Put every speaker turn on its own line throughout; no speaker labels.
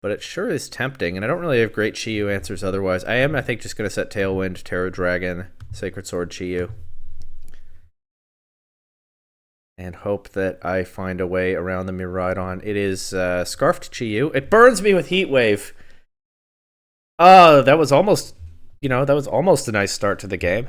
but it sure is tempting, and I don't really have great Chiyu answers otherwise. I think, just going to set Tailwind, Terra Dragon, Sacred Sword, Chiyu, and hope that I find a way around the Miraidon. It is Scarfed Chiyu. It burns me with Heat Wave. That was almost, that was almost a nice start to the game.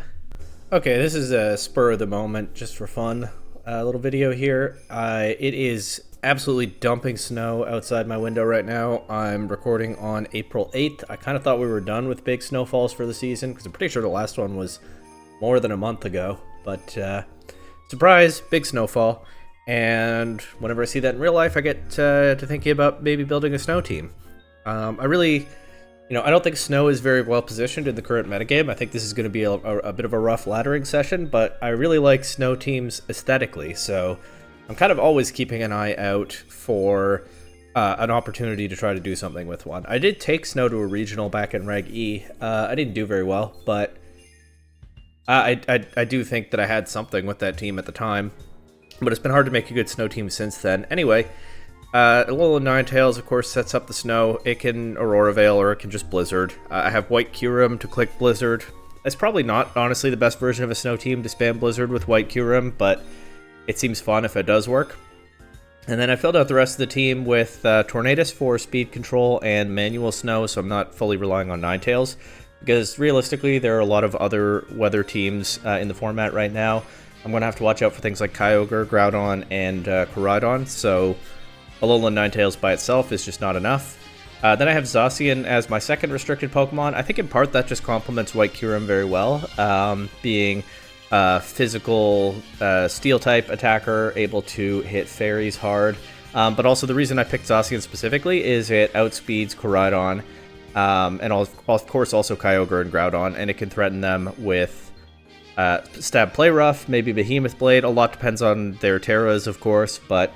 Okay, this is a spur of the moment, just for fun. Little video here. It is absolutely dumping snow outside my window right now. I'm recording on April 8th. I kind of thought we were done with big snowfalls for the season, because I'm pretty sure the last one was more than a month ago. But, surprise, big snowfall. And whenever I see that in real life, I get to thinking about maybe building a snow team. I don't think snow is very well positioned in the current metagame. I think this is going to be a bit of a rough laddering session, but I really like snow teams aesthetically, so I'm kind of always keeping an eye out for an opportunity to try to do something with one. I did take snow to a regional back in Reg E. I didn't do very well, but I do think that I had something with that team at the time, but it's been hard to make a good snow team since then. Anyway, Alolan Ninetales, of course, sets up the snow. It can Aurora Veil, or it can just Blizzard. I have White Kyurem to click Blizzard. It's probably not, honestly, the best version of a snow team to spam Blizzard with White Kyurem, but it seems fun if it does work. And then I filled out the rest of the team with Tornadus for speed control and manual snow, so I'm not fully relying on Ninetales, because realistically, there are a lot of other weather teams in the format right now. I'm going to have to watch out for things like Kyogre, Groudon, and Koraidon, so Alolan Ninetales by itself is just not enough. Then I have Zacian as my second restricted Pokemon. I think in part that just complements White Kyurem very well, being a physical Steel-type attacker, able to hit fairies hard. But also the reason I picked Zacian specifically is it outspeeds Koraidon, and of course also Kyogre and Groudon, and it can threaten them with Stab Play Rough, maybe Behemoth Blade. A lot depends on their Terras, of course, but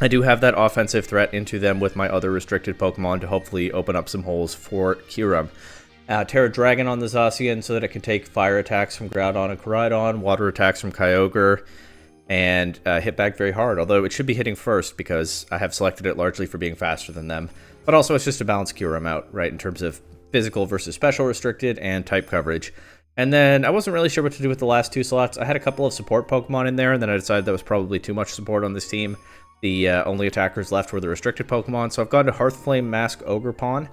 I do have that offensive threat into them with my other restricted Pokemon to hopefully open up some holes for Kyurem. Terra Dragon on the Zacian so that it can take fire attacks from Groudon and Koraidon, water attacks from Kyogre, and hit back very hard, although it should be hitting first because I have selected it largely for being faster than them. But also it's just to balance Kyurem out, right, in terms of physical versus special restricted and type coverage. And then I wasn't really sure what to do with the last two slots. I had a couple of support Pokemon in there, and then I decided that was probably too much support on this team. The only attackers left were the restricted Pokemon, so I've gone to Hearthflame Mask Ogerpon.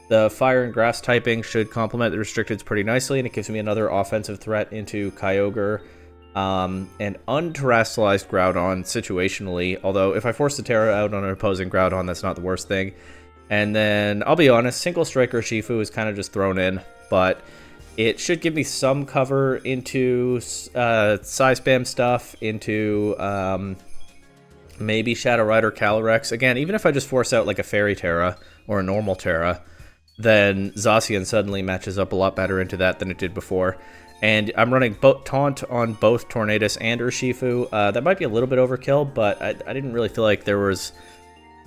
The Fire and Grass typing should complement the restricteds pretty nicely, and it gives me another offensive threat into Kyogre and Unterrastalized Groudon situationally, although if I force the Terra out on an opposing Groudon, that's not the worst thing. And then, I'll be honest, Single Striker Shifu is kind of just thrown in, but it should give me some cover into Size Spam stuff, into maybe Shadow Rider Calyrex. Again, even if I just force out like a Fairy Terra or a normal Terra, then Zacian suddenly matches up a lot better into that than it did before. And I'm running Taunt on both Tornadus and Urshifu. That might be a little bit overkill, but I didn't really feel like there was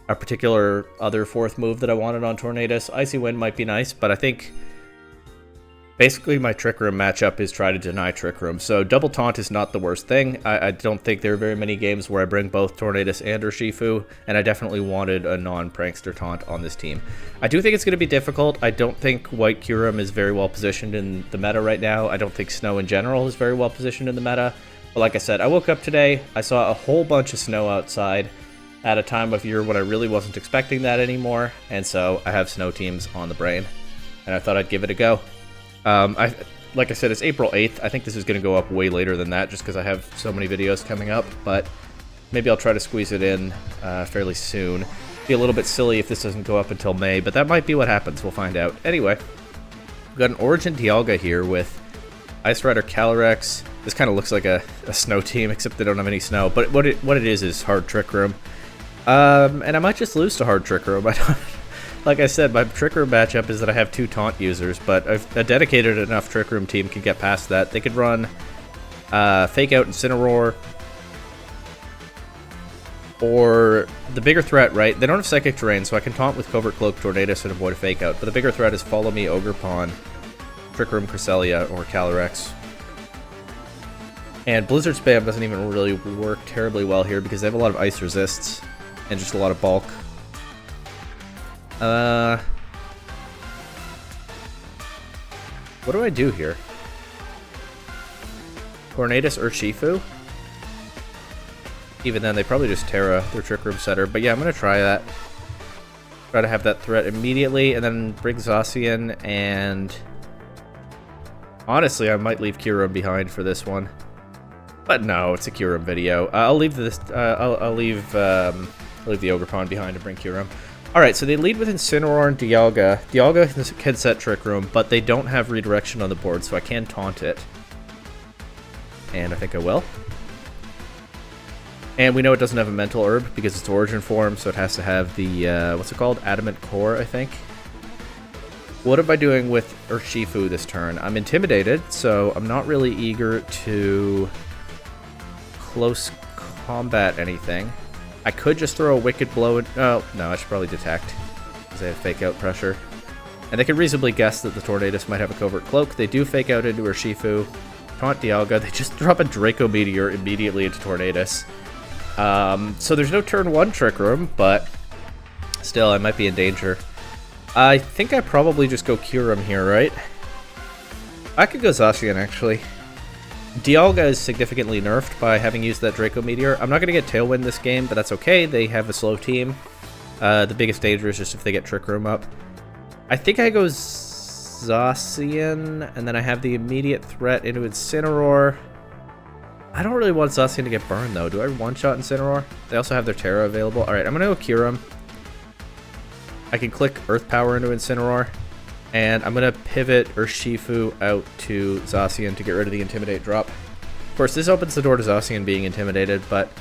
a particular other fourth move that I wanted on Tornadus. Icy Wind might be nice, but I think basically my Trick Room matchup is try to deny Trick Room, so double Taunt is not the worst thing. I don't think there are very many games where I bring both Tornadus and Urshifu, and I definitely wanted a non-Prankster Taunt on this team. I do think it's going to be difficult. I don't think White Kyurem is very well positioned in the meta right now. I don't think Snow in general is very well positioned in the meta. But like I said, I woke up today, I saw a whole bunch of snow outside at a time of year when I really wasn't expecting that anymore, and so I have snow teams on the brain, and I thought I'd give it a go. Like I said, it's April 8th. I think this is going to go up way later than that just because I have so many videos coming up, but maybe I'll try to squeeze it in fairly soon. Be a little bit silly if this doesn't go up until May, but that might be what happens. We'll find out. Anyway, we've got an Origin Dialga here with Ice Rider Calyrex. This kind of looks like a snow team, except they don't have any snow, but what it is hard Trick Room. And I might just lose to hard Trick Room. Like I said, my Trick Room matchup is that I have two Taunt users, but a dedicated enough Trick Room team can get past that. They could run Fake Out Incineroar, or the bigger threat, right? They don't have Psychic Terrain, so I can Taunt with Covert Cloak, Tornadus, and avoid a Fake Out, but the bigger threat is Follow Me, Ogerpon, Trick Room Cresselia, or Calyrex. And Blizzard Spam doesn't even really work terribly well here because they have a lot of Ice Resists and just a lot of bulk. What do I do here? Tornadus Urshifu? Even then, they probably just Terra their Trick Room setter. But yeah, I'm going to try that. Try to have that threat immediately, and then bring Zacian, and... honestly, I might leave Kyurem behind for this one. But no, it's a Kyurem video. I'll leave this... I'll leave the Ogerpon behind and bring Kyurem. Alright, so they lead with Incineroar and Dialga. Dialga can set Trick Room, but they don't have redirection on the board, so I can taunt it. And I think I will. And we know it doesn't have a Mental Herb because it's Origin form, so it has to have the, what's it called? Adamant Core, I think. What am I doing with Urshifu this turn? I'm intimidated, so I'm not really eager to close combat anything. I could just throw a Wicked Blow in... oh, no, I should probably detect, because I have Fake Out Pressure. And they can reasonably guess that the Tornadus might have a Covert Cloak. They do Fake Out into Urshifu. Taunt Dialga. They just drop a Draco Meteor immediately into Tornadus. So there's no turn 1 Trick Room, but still, I might be in danger. I think I probably just go Kyurem here, right? I could go Zacian, actually. Dialga is significantly nerfed by having used that Draco Meteor. I'm not going to get Tailwind this game, but that's okay. They have a slow team. The biggest danger is just if they get Trick Room up. I think I go Zacian, and then I have the immediate threat into Incineroar. I don't really want Zacian to get burned, though. Do I one-shot Incineroar? They also have their Terra available. Alright, I'm going to go Kyurem. I can click Earth Power into Incineroar. And I'm going to pivot Urshifu out to Zacian to get rid of the Intimidate drop. Of course, this opens the door to Zacian being intimidated, but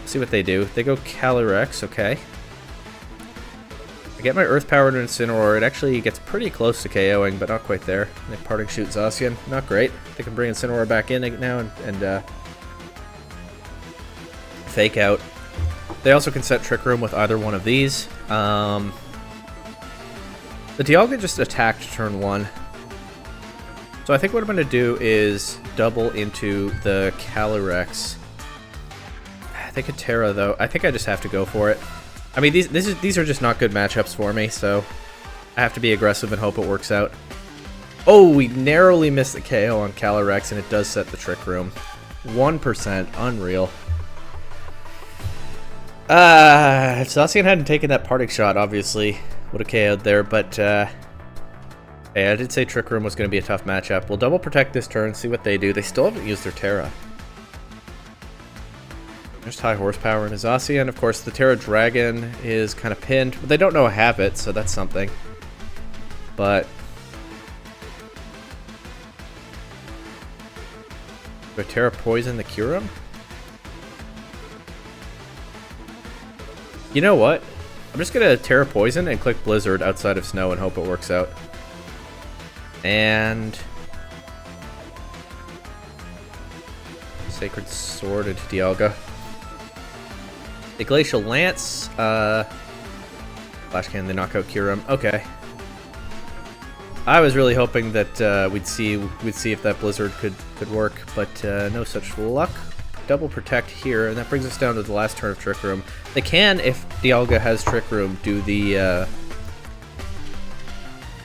see what they do. They go Calyrex, okay. I get my Earth Power into Incineroar. It actually gets pretty close to KOing, but not quite there. They Parting Shoot Zacian. Not great. They can bring Incineroar back in now and Fake Out. They also can set Trick Room with either one of these. The Dialga just attacked turn 1. So I think what I'm going to do is double into the Calyrex. They could Terra, though. I think I just have to go for it. I mean, these are just not good matchups for me, so I have to be aggressive and hope it works out. Oh, we narrowly missed the KO on Calyrex, and it does set the Trick Room. 1%. Unreal. If Zacian hadn't taken that Parting Shot, obviously would have KO'd there, but hey, I did say Trick Room was going to be a tough matchup. We'll double protect this turn, see what they do. They still haven't used their Terra. Just high horsepower in Zacian. Of course, the Terra Dragon is kind of pinned, but they don't know I have it, so that's something. But do I Terra Poison the Kyurem? You know what? I'm just going to Terra Poison and click Blizzard outside of Snow and hope it works out. And Sacred Sword into Dialga. A Glacial Lance. Flash Cannon, they knock out Kyurem. Okay. I was really hoping that we'd see if that Blizzard could work, but no such luck. Double Protect here, and that brings us down to the last turn of Trick Room. They can, if Dialga has Trick Room, do the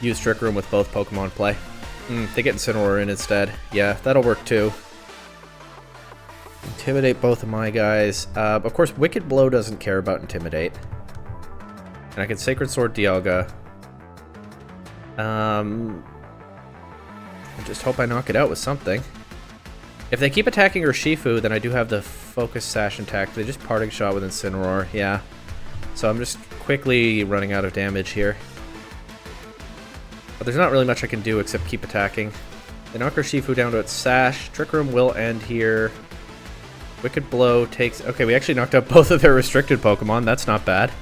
use Trick Room with both Pokemon play. They get Incineroar in instead. Yeah, that'll work too. Intimidate both of my guys. Of course, Wicked Blow doesn't care about Intimidate. And I can Sacred Sword Dialga. I just hope I knock it out with something. If they keep attacking Urshifu, then I do have the Focus Sash intact. They just Parting Shot with Incineroar, yeah. So I'm just quickly running out of damage here. But there's not really much I can do except keep attacking. They knock Urshifu down to its Sash. Trick Room will end here. Wicked Blow takes... okay, we actually knocked out both of their restricted Pokemon. That's not bad.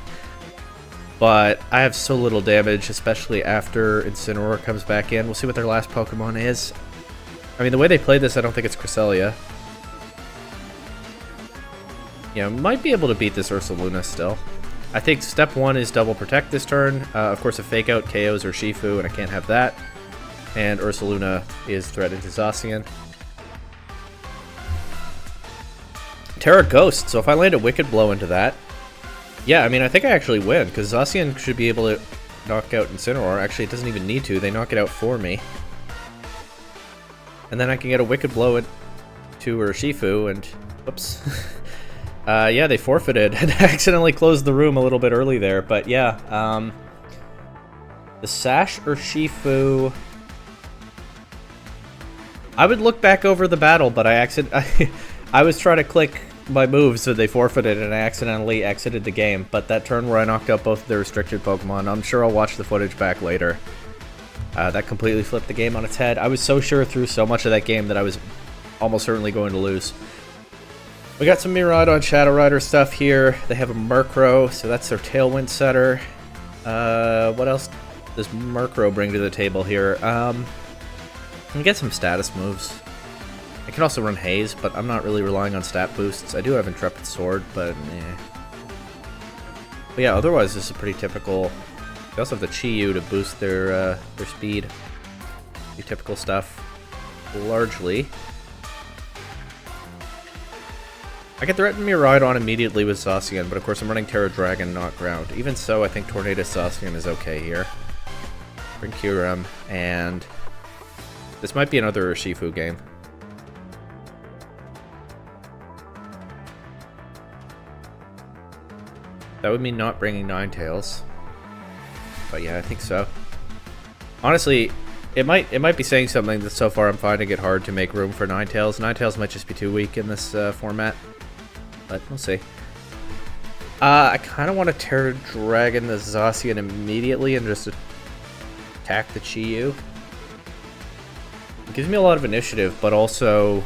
But I have so little damage, especially after Incineroar comes back in. We'll see what their last Pokemon is. I mean, the way they played this, I don't think it's Cresselia. Yeah, might be able to beat this Ursaluna still. I think step 1 is double protect this turn. Of course, a Fake Out KOs Urshifu, and I can't have that. And Ursaluna is threatened to Zacian. Terra Ghost, so if I land a Wicked Blow into that, Yeah, I mean, I think I actually win, because Zacian should be able to knock out Incineroar. Actually, it doesn't even need to. They knock it out for me. And then I can get a Wicked Blow to Urshifu, and... Whoops. Yeah, they forfeited and accidentally closed the room a little bit early there. But yeah, the Sash Urshifu... I would look back over the battle, but I was trying to click my moves, so they forfeited and I accidentally exited the game. But that turn where I knocked out both of the restricted Pokemon, I'm sure I'll watch the footage back later. That completely flipped the game on its head. I was so sure through so much of that game that I was almost certainly going to lose. We got some Miraidon Shadow Rider stuff here. They have a Murkrow, so that's their Tailwind setter. What else does Murkrow bring to the table here? I can get some status moves. I can also run Haze, but I'm not really relying on stat boosts. I do have Intrepid Sword, but eh. But yeah, otherwise this is pretty typical. They also have the Chi-Yu to boost their speed. Pretty typical stuff, largely. I can threaten Miraidon immediately with Zacian, but of course I'm running Terra Dragon, not Ground. Even so, I think Tornadus Zacian is okay here. Bring Kyurem, and this might be another Urshifu game. That would mean not bringing Ninetales. But yeah, I think so. Honestly, it might be saying something that so far I'm finding it hard to make room for Ninetales. Ninetales might just be too weak in this format. But we'll see. I kind of want to Terra Dragon the Zacian immediately and just attack the Chi-Yu. It gives me a lot of initiative, but also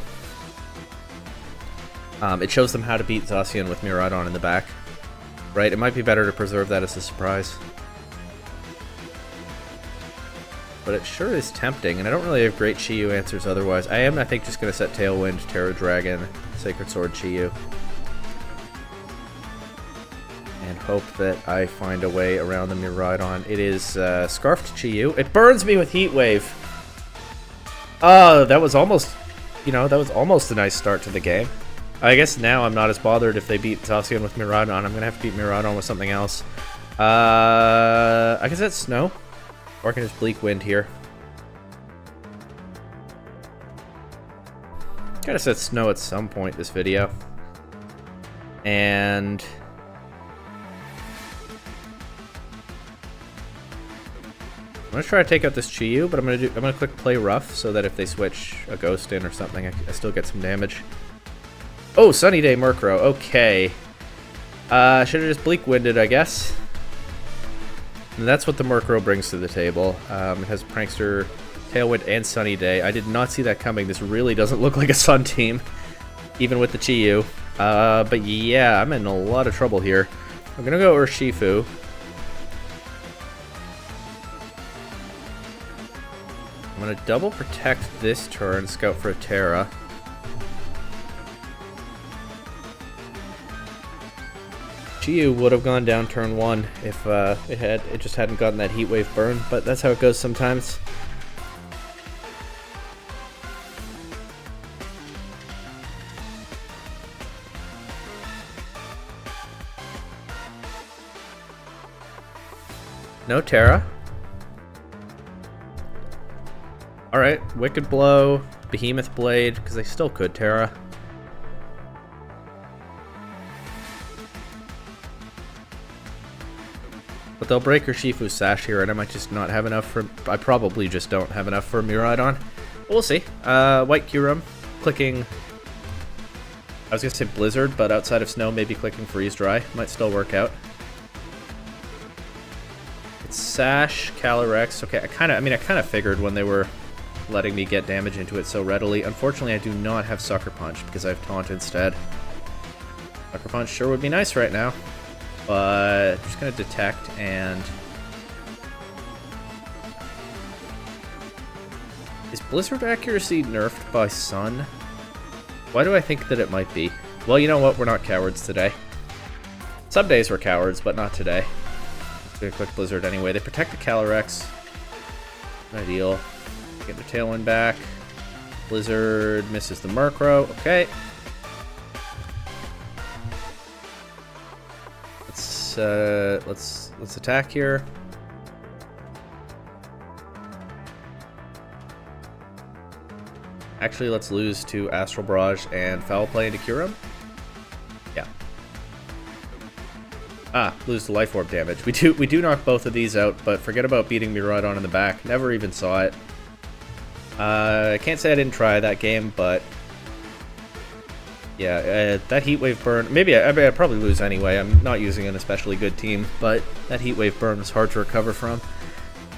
it shows them how to beat Zacian with Miraidon in the back. Right? It might be better to preserve that as a surprise. But it sure is tempting, and I don't really have great Chi-Yu answers otherwise. I think, just going to set Tailwind, Terra Dragon, Sacred Sword, Chi-Yu. And hope that I find a way around the Miraidon. It is Scarfed Chi-Yu. It burns me with Heat Wave! Oh, that was almost, that was almost a nice start to the game. I guess now I'm not as bothered if they beat Zacian with Miraidon. I'm going to have to beat Miraidon with something else. I guess that's Snow. Or I can just Bleak Wind here. Gotta set Snow at some point this video. And I'm gonna try to take out this Chi-Yu, but I'm gonna click Play Rough so that if they switch a Ghost in or something, I still get some damage. Oh, Sunny Day Murkrow. Okay. Should have just Bleak Winded, I guess. And that's what the Murkrow brings to the table. It has Prankster, Tailwind, and Sunny Day. I did not see that coming. This really doesn't look like a Sun team, even with the Chi-Yu. But yeah, I'm in a lot of trouble here. I'm gonna go Urshifu. I'm gonna double protect this turn, scout for a Terra. Chi-Yu would have gone down turn 1 if it just hadn't gotten that Heat Wave burn, but that's how it goes sometimes. No Terra. Alright, Wicked Blow, Behemoth Blade, because they still could Terra. But they'll break Urshifu's Sash here, and I might just not have enough for... I probably just don't have enough for Miraidon. But we'll see. White Kyurem, clicking... I was going to say Blizzard, but outside of Snow, maybe clicking Freeze Dry. Might still work out. It's Sash, Calyrex. Okay, I kind of figured when they were letting me get damage into it so readily. Unfortunately, I do not have Sucker Punch because I have Taunt instead. Sucker Punch sure would be nice right now. But I'm just going to Detect and... Is Blizzard accuracy nerfed by Sun? Why do I think that it might be? Well, you know what? We're not cowards today. Some days we're cowards, but not today. I'm going to click Blizzard anyway. They protect the Calyrex. Ideal. Get the Tailwind back. Blizzard misses the Murkrow. Okay. let's attack here. Actually, let's lose to Astral Barrage and Foul Play into Kyurem. Yeah. Lose to Life Orb damage. We do knock both of these out, but forget about beating Miraidon in the back. Never even saw it. I can't say I didn't try that game, but yeah, that Heat Wave burn. Maybe I'd probably lose anyway. I'm not using an especially good team, but that Heat Wave burn was hard to recover from.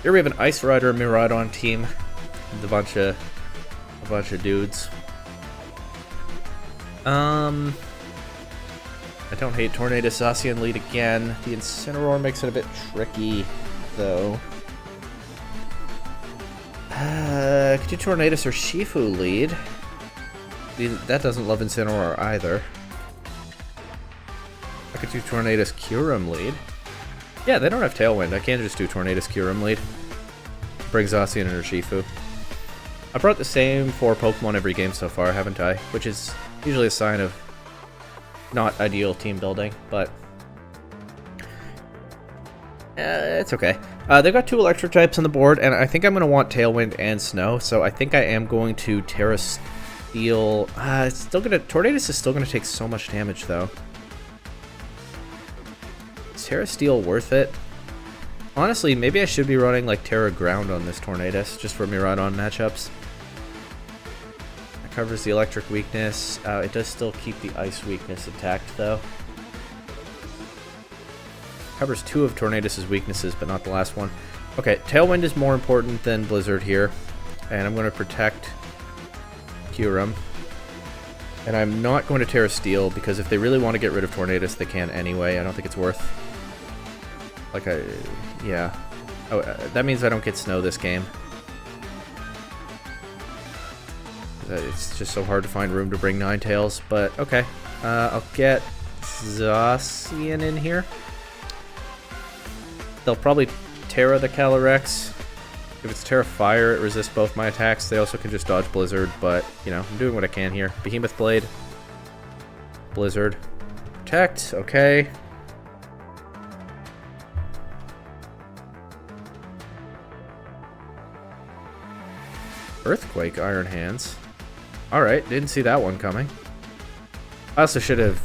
Here we have an Ice Rider Miraidon team with a bunch of dudes. I don't hate Tornadus Zacian lead again. The Incineroar makes it a bit tricky, though. Could do Tornadus or Shifu lead. That doesn't love Incineroar either. I could do Tornadus Kyurem lead. Yeah, they don't have Tailwind. I can just do Tornadus Kyurem lead. Bring Zacian and Urshifu. I brought the same 4 Pokemon every game so far, haven't I? Which is usually a sign of not ideal team building, but it's okay. They've got 2 electric types on the board, and I think I'm going to want Tailwind and Snow, so I think I am going to Terra Steel. Tornadus is still going to take so much damage, though. Is Terra Steel worth it? Honestly, maybe I should be running like Terra Ground on this Tornadus, just for Miraidon matchups. That covers the electric weakness. It does still keep the ice weakness intact, though. Covers 2 of Tornadus' weaknesses, but not the last one. Okay, Tailwind is more important than Blizzard here, and I'm going to protect Kyurem. And I'm not going to Terra Steel, because if they really want to get rid of Tornadus, they can anyway. I don't think it's worth... yeah. Oh, that means I don't get Snow this game. It's just so hard to find room to bring Ninetales, but okay. I'll get Zacian in here. They'll probably Terra the Calyrex. If it's Terra Fire, it resists both my attacks. They also can just dodge Blizzard, but, you know, I'm doing what I can here. Behemoth Blade. Blizzard. Protect, okay. Earthquake, Iron Hands. Alright, didn't see that one coming. I also should have...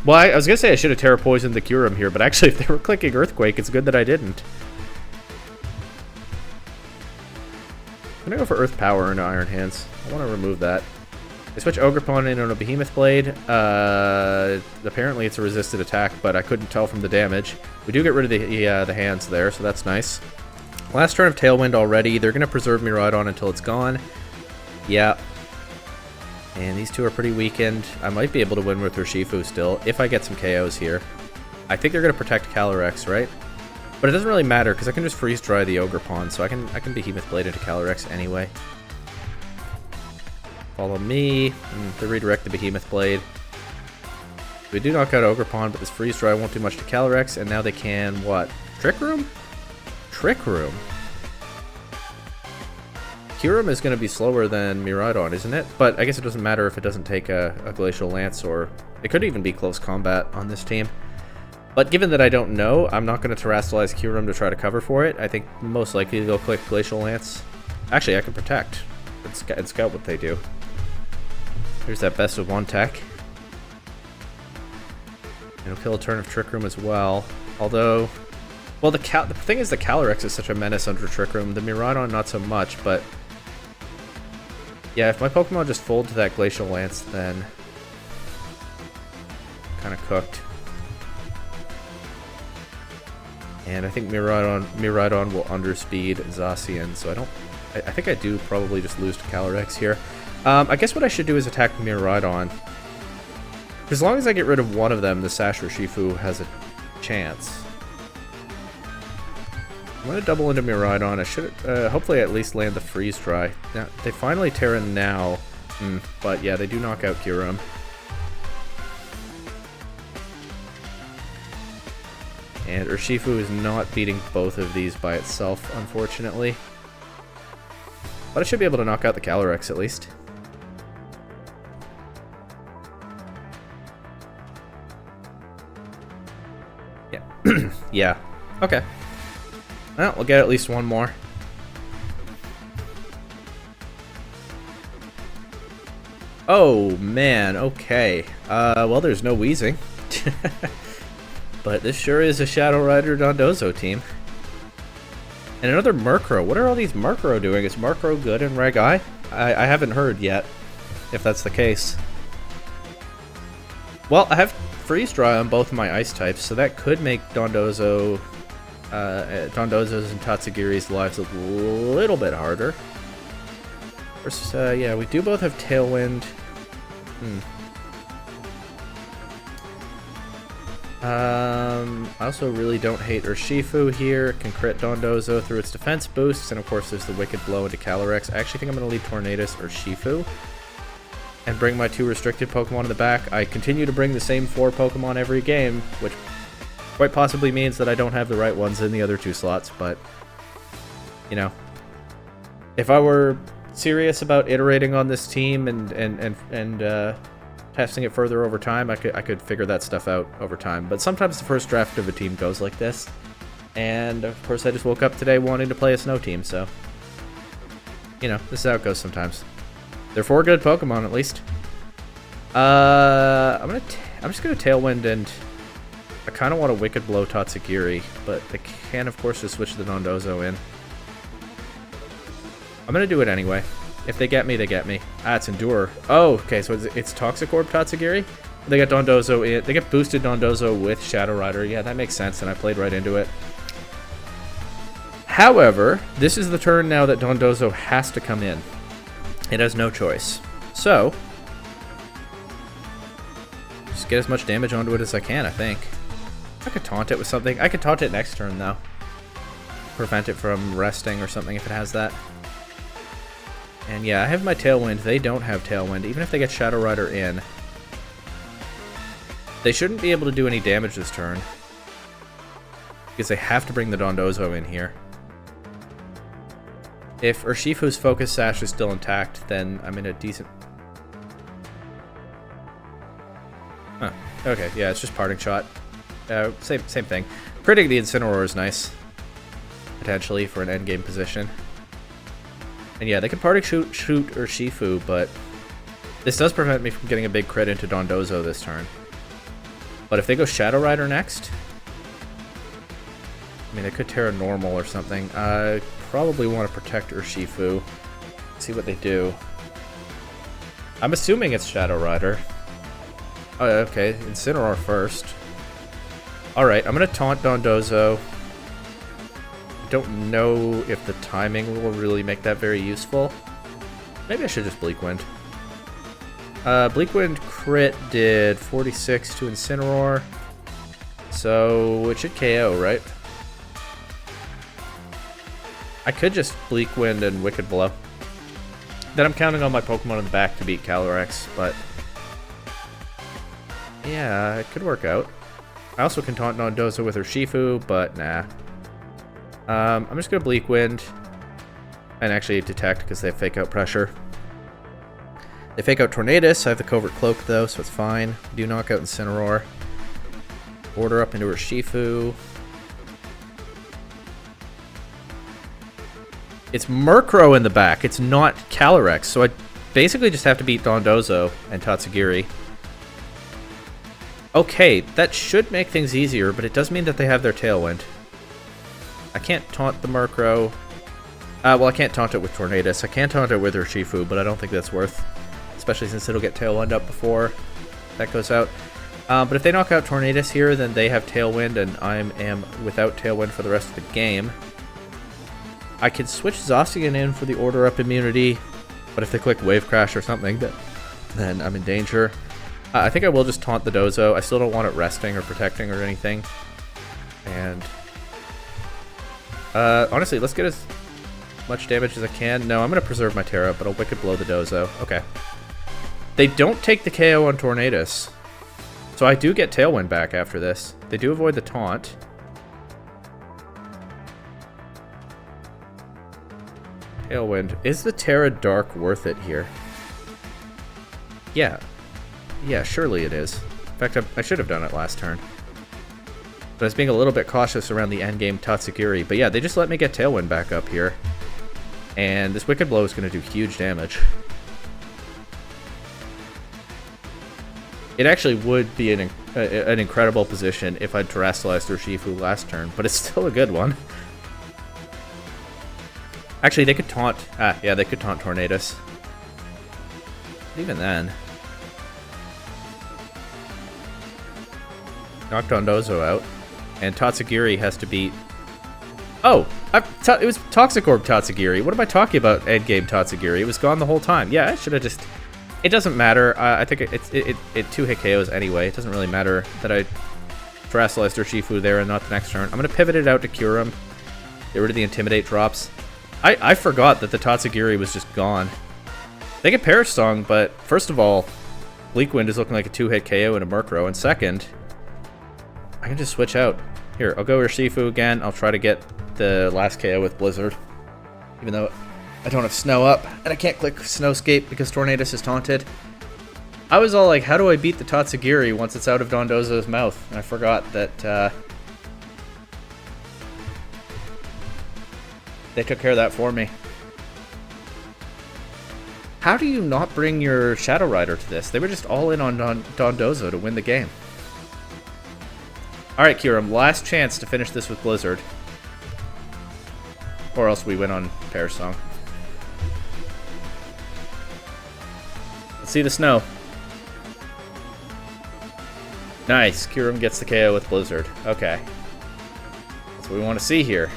Well, I was going to say I should have Terra Poisoned the Kyurem here, but actually if they were clicking Earthquake, it's good that I didn't. I'm going to go for Earth Power into Iron Hands. I want to remove that. I switch Ogerpon in on a Behemoth Blade. Apparently it's a resisted attack, but I couldn't tell from the damage. We do get rid of the hands there, so that's nice. Last turn of Tailwind already. They're going to preserve Miraidon until it's gone. Yeah. And these 2 are pretty weakened. I might be able to win with Urshifu still, if I get some KOs here. I think they're going to protect Calyrex, right? But it doesn't really matter, because I can just freeze dry the Ogerpon, so I can Behemoth Blade into Calyrex anyway. Follow me. They redirect the Behemoth Blade. We do knock out Ogerpon, but this freeze dry won't do much to Calyrex, and now they can, what? Trick Room? Trick Room. Kyurem is going to be slower than Miraidon, isn't it? But I guess it doesn't matter if it doesn't take a Glacial Lance, or it could even be close combat on this team. But given that I don't know, I'm not going to Terrastalize Kyurem to try to cover for it. I think most likely they'll click Glacial Lance. Actually, I can Protect and scout what they do. Here's that best of 1 tech. It'll kill a turn of Trick Room as well. Although... Well, the thing is the Calyrex is such a menace under Trick Room. The Miraidon, not so much, but... Yeah, if my Pokemon just fold to that Glacial Lance, then... kind of cooked. And I think Miraidon will underspeed Zacian, so I think I do probably just lose to Calyrex here. I guess what I should do is attack Miraidon. As long as I get rid of one of them, the Sash or Shifu has a chance. I'm going to double into Miraidon. I should hopefully at least land the Freeze Dry. Now, they finally Terra now, but yeah, they do knock out Kyurem. And Urshifu is not beating both of these by itself, unfortunately. But I should be able to knock out the Calyrex at least. Yeah. Yeah. Okay. Well, we'll get at least one more. Oh, man. Okay. Well, there's no wheezing. But this sure is a Shadow Rider Dondozo team. And another Murkrow. What are all these Murkrow doing? Is Murkrow good in Reg I? I haven't heard yet, if that's the case. Well, I have Freeze Dry on both of my ice types, so that could make Dondozo's and Tatsugiri's lives a little bit harder. First, yeah, we do both have Tailwind. I also really don't hate Urshifu here. Can crit Dondozo through its defense boosts, and of course there's the Wicked Blow into Calyrex. I actually think I'm going to leave Tornadus or Urshifu and bring my 2 restricted Pokemon in the back. I continue to bring the same 4 Pokemon every game, which quite possibly means that I don't have the right ones in the other 2 slots, but, you know, if I were serious about iterating on this team and testing it further over time, I could figure that stuff out over time. But sometimes the first draft of a team goes like this, and of course I just woke up today wanting to play a snow team, so you know, this is how it goes sometimes. They're 4 good Pokemon at least. I'm just gonna Tailwind, and I kind of want to Wicked Blow Tatsugiri, but I can of course just switch the Dondozo in. I'm gonna do it anyway. If they get me, they get me. Ah, it's Endure. Oh, okay, so it's Toxic Orb Tatsugiri? They get Dondozo in. They get boosted Dondozo with Shadow Rider. Yeah, that makes sense, and I played right into it. However, this is the turn now that Dondozo has to come in. It has no choice. So, just get as much damage onto it as I can, I think. I could taunt it with something. I could taunt it next turn, though. Prevent it from resting or something if it has that. And yeah, I have my Tailwind. They don't have Tailwind. Even if they get Shadow Rider in, they shouldn't be able to do any damage this turn, because they have to bring the Dondozo in here. If Urshifu's Focus Sash is still intact, then I'm in a decent... Huh. Okay, yeah, it's just Parting Shot. Same thing. Critting the Incineroar is nice, potentially, for an endgame position. And yeah, they can Parting shoot Urshifu, but this does prevent me from getting a big crit into Dondozo this turn. But if they go Shadow Rider next, I mean, they could Terra Normal or something. I probably want to protect Urshifu. See what they do. I'm assuming it's Shadow Rider. Oh, okay, Incineroar first. Alright, I'm going to taunt Dondozo. Don't know if the timing will really make that very useful. Maybe I should just Bleak Wind. Bleak Wind crit did 46 to Incineroar, so it should KO, right? I could just Bleak Wind and Wicked Blow. Then I'm counting on my Pokemon in the back to beat Calyrex, but yeah, it could work out. I also can taunt Dondozo with Urshifu, but nah. I'm just going to Bleak Wind and actually Detect because they have Fake Out Pressure. They Fake Out Tornadus. I have the Covert Cloak though, so it's fine. Do knock out Incineroar. Order up into Urshifu. It's Murkrow in the back. It's not Calyrex, so I basically just have to beat Dondozo and Tatsugiri. Okay, that should make things easier, but it does mean that they have their Tailwind. I can't taunt the Murkrow. Well, I can't taunt it with Tornadus. I can taunt it with Urshifu, but I don't think that's worth, especially since it'll get Tailwind up before that goes out. But if they knock out Tornadus here, then they have Tailwind, and I am without Tailwind for the rest of the game. I could switch Zacian in for the Order Up immunity, but if they click Wave Crash or something, then I'm in danger. I think I will just taunt the Dozo. I still don't want it resting or protecting or anything. And honestly, let's get as much damage as I can. No, I'm going to preserve my Terra, but I'll Wicked Blow the Dozo. Okay. They don't take the KO on Tornadus, so I do get Tailwind back after this. They do avoid the taunt. Tailwind. Is the Terra Dark worth it here? Yeah. Yeah, surely it is. In fact, I should have done it last turn. But I was being a little bit cautious around the endgame Tatsugiri. But yeah, they just let me get Tailwind back up here. And this Wicked Blow is going to do huge damage. It actually would be an incredible position if I'd terrestrialized Urshifu last turn, but it's still a good one. Actually, they could taunt... yeah, they could taunt Tornadus. But even then... Knock Dondozo out. And Tatsugiri has to beat... Oh! It was Toxicorp Tatsugiri. What am I talking about, endgame Tatsugiri? It was gone the whole time. Yeah, I should have just... It doesn't matter. I think it 2-hit KOs anyway. It doesn't really matter that I terrestrialized Urshifu there and not the next turn. I'm going to pivot it out to Kyurem. Get rid of the Intimidate drops. I forgot that the Tatsugiri was just gone. They get Perish Song, but first of all, Bleak Wind is looking like a 2-hit KO and a Murkrow. And second, I can just switch out. Here, I'll go Urshifu again. I'll try to get the last KO with Blizzard. Even though I don't have Snow up, and I can't click Snowscape because Tornadus is taunted. I was all like, how do I beat the Tatsugiri once it's out of Dondozo's mouth? And I forgot that they took care of that for me. How do you not bring your Shadow Rider to this? They were just all in on Dondozo to win the game. Alright, Kyurem, last chance to finish this with Blizzard. Or else we win on Perish Song. Let's see the snow. Nice, Kyurem gets the KO with Blizzard. Okay. That's what we want to see here.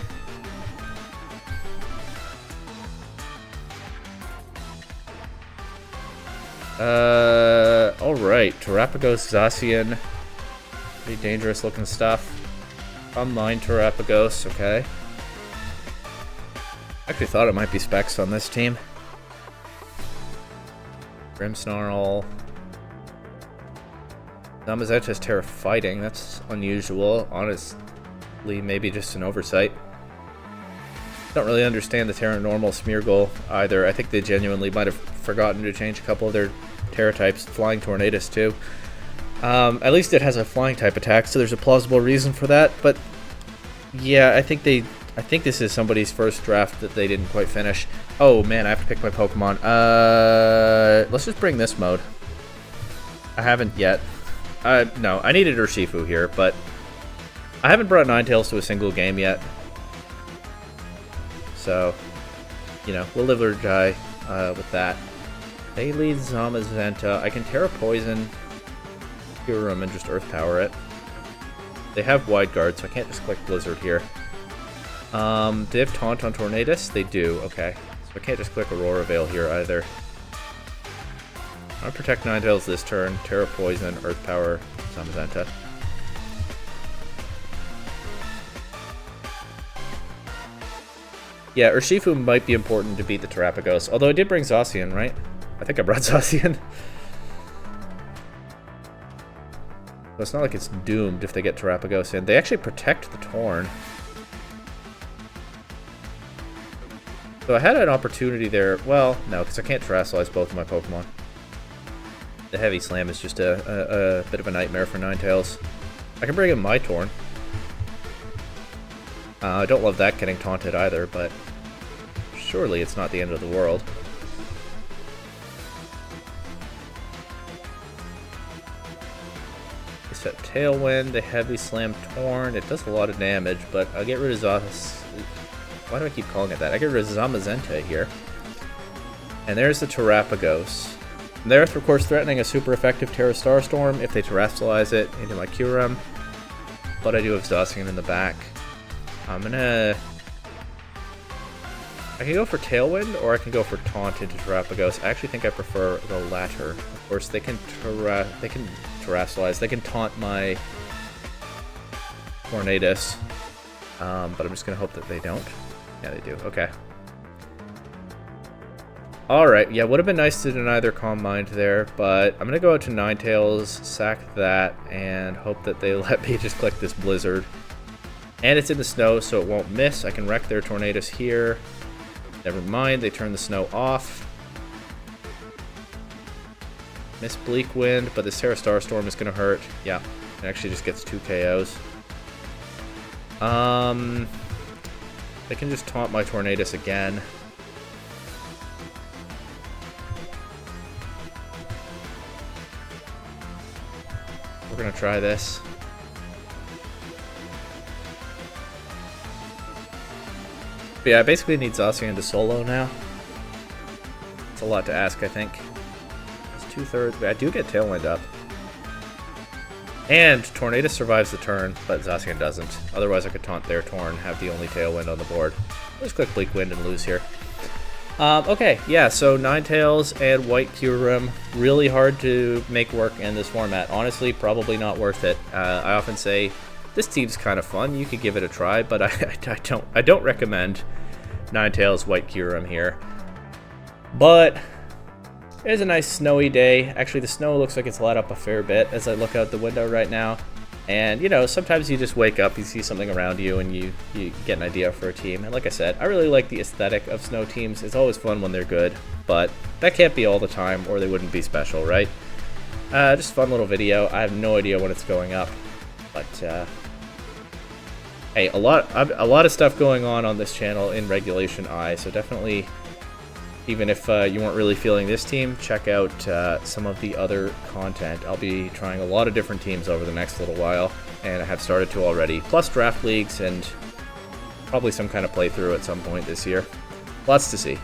Alright, Terapagos, Zacian. Pretty dangerous looking stuff. Online Terapagos, okay. Actually thought it might be Specs on this team. Grimmsnarl. Zamazenta's Terra Fighting, that's unusual. Honestly, maybe just an oversight. Don't really understand the Terra Normal Smeargle either. I think they genuinely might have forgotten to change a couple of their Terra types. Flying Tornadus too. At least it has a flying type attack, so there's a plausible reason for that. But yeah, I think this is somebody's first draft that they didn't quite finish. Oh man, I have to pick my Pokemon. Let's just bring this mode. I haven't yet. No, I needed Urshifu here, but I haven't brought Ninetales to a single game yet. So, you know, we'll live or die with that. They lead Zamazenta. I can Terra Poison Kyurem and just Earth Power it. They have Wide Guard, so I can't just click Blizzard here. Do they have Taunt on Tornadus? They do, okay. So I can't just click Aurora Veil here either. I'll protect Ninetales this turn, Terra Poison, Earth Power, Zamazenta. Yeah, Urshifu might be important to beat the Terapagos, although I did bring Zacian, right? I think I brought Zacian. So it's not like it's doomed if they get Terapagos in. They actually protect the Torn. So I had an opportunity there. Well, no, because I can't Terrasilize both of my Pokemon. The Heavy Slam is just a bit of a nightmare for Ninetales. I can bring in my Torn. I don't love that getting taunted either, but surely it's not the end of the world. They set Tailwind, they Heavy Slam Torn. It does a lot of damage, but I'll get rid of Why do I keep calling it that? I get rid of Zamazenta here. And there's the Terapagos. And they're, of course, threatening a super effective Terra Starstorm if they Terrestrialize it into my Kyurem. But I do have Zacian in the back. I'm gonna... I can go for Tailwind, or I can go for Taunt into Terapagos. I actually think I prefer the latter. Of course, they can Terrestrialize. They can taunt my Tornadus. But I'm just gonna hope that they don't. Yeah, they do. Okay. Alright, yeah, would have been nice to deny their Calm Mind there, but I'm gonna go out to Ninetales, sack that, and hope that they let me just click this Blizzard. And it's in the snow, so it won't miss. I can wreck their Tornadus here. Never mind, they turn the snow off. Miss Bleak Wind, but this Terra Starstorm is gonna hurt. Yeah, it actually just gets 2 KOs. They can just taunt my Tornadus again. We're gonna try this. But yeah, I basically need Zacian to solo now. It's a lot to ask, I think. It's 2/3, but I do get Tailwind up. And Tornadus survives the turn, but Zacian doesn't. Otherwise I could taunt their Torn, have the only Tailwind on the board. Just click Bleak Wind and lose here. Okay, yeah, so Ninetales and White Kyurem, really hard to make work in this format. Honestly, probably not worth it. I often say, this team's kind of fun, you could give it a try, but I don't recommend Ninetales, White Kyurem here. But it is a nice snowy day. Actually, the snow looks like it's let up a fair bit as I look out the window right now. And, you know, sometimes you just wake up, you see something around you, and you get an idea for a team. And like I said, I really like the aesthetic of snow teams. It's always fun when they're good, but that can't be all the time, or they wouldn't be special, right? Just a fun little video. I have no idea when it's going up, but hey, a lot of stuff going on this channel in Regulation I, so definitely, even if you weren't really feeling this team, check out some of the other content. I'll be trying a lot of different teams over the next little while, and I have started to already, plus draft leagues and probably some kind of playthrough at some point this year. Lots to see.